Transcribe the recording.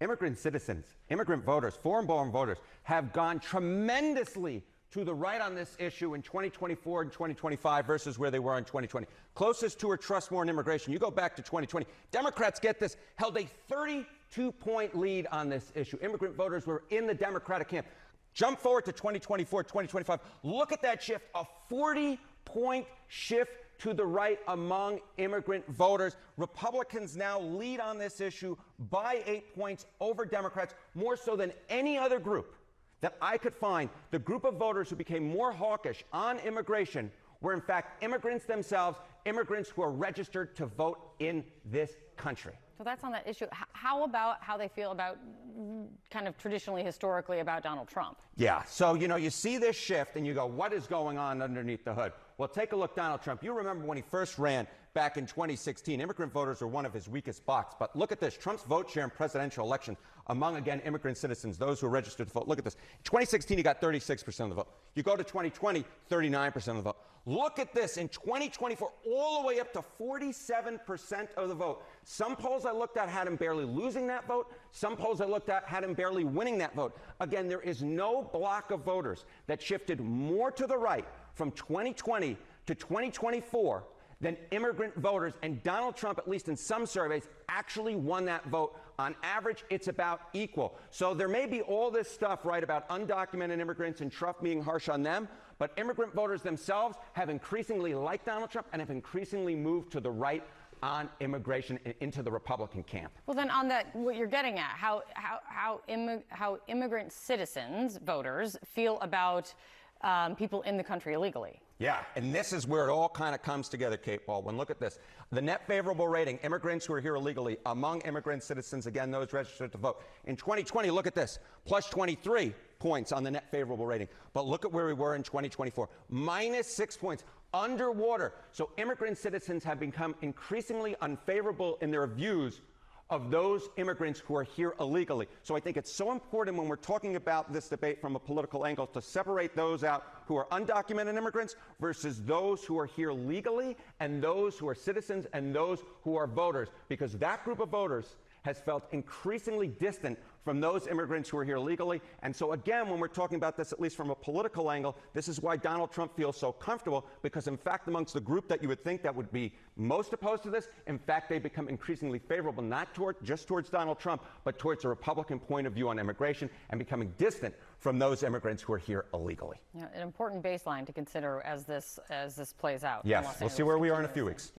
immigrant citizens, immigrant voters, foreign-born voters have gone tremendously to the right on this issue in 2024 and 2025 versus where they were in 2020. Closest to or trust more in immigration. You go back to 2020. Democrats, get this, held a 32-point lead on this issue. Immigrant voters were in the Democratic camp. Jump forward to 2024, 2025. Look at that shift, a 40-point shift to the right among immigrant voters. Republicans now lead on this issue by 8 points over Democrats, more so than any other group that I could find. The group of voters who became more hawkish on immigration were in fact immigrants themselves, immigrants who are registered to vote in this country. So that's on that issue. How about how they feel about kind of traditionally, historically, about Donald Trump? Yeah, so, you see this shift and you go, what is going on underneath the hood? Well, take a look, Donald Trump. You remember when he first ran back in 2016, immigrant voters were one of his weakest spots. But look at this, Trump's vote share in presidential elections among, again, immigrant citizens, those who are registered to vote. Look at this. In 2016, he got 36% of the vote. You go to 2020, 39% of the vote. Look at this, in 2024, all the way up to 47% of the vote. Some polls I looked at had him barely losing that vote. Some polls I looked at had him barely winning that vote. Again, there is no block of voters that shifted more to the right from 2020 to 2024 than immigrant voters, and Donald Trump, at least in some surveys, actually won that vote. On average, it's about equal. So there may be all this stuff, right, about undocumented immigrants and Trump being harsh on them, but immigrant voters themselves have increasingly liked Donald Trump and have increasingly moved to the right on immigration and into the Republican camp. Well, then on that, what you're getting at, how immigrant citizens, voters, feel about people in the country illegally. Yeah, and this is where it all kind of comes together, Kate Baldwin. Look at this. The net favorable rating, immigrants who are here illegally, among immigrant citizens, again, those registered to vote. In 2020, look at this, plus 23 points on the net favorable rating. But look at where we were in 2024, minus 6 points, underwater. So immigrant citizens have become increasingly unfavorable in their views of those immigrants who are here illegally. So I think it's so important when we're talking about this debate from a political angle to separate those out who are undocumented immigrants versus those who are here legally and those who are citizens and those who are voters, because that group of voters has felt increasingly distant from those immigrants who are here legally. And so again, when we're talking about this, at least from a political angle, this is why Donald Trump feels so comfortable, because in fact, amongst the group that you would think that would be most opposed to this, in fact, they become increasingly favorable, not just towards Donald Trump, but towards a Republican point of view on immigration and becoming distant from those immigrants who are here illegally. Yeah, an important baseline to consider as this plays out. Yes, we'll see where we are in a few weeks.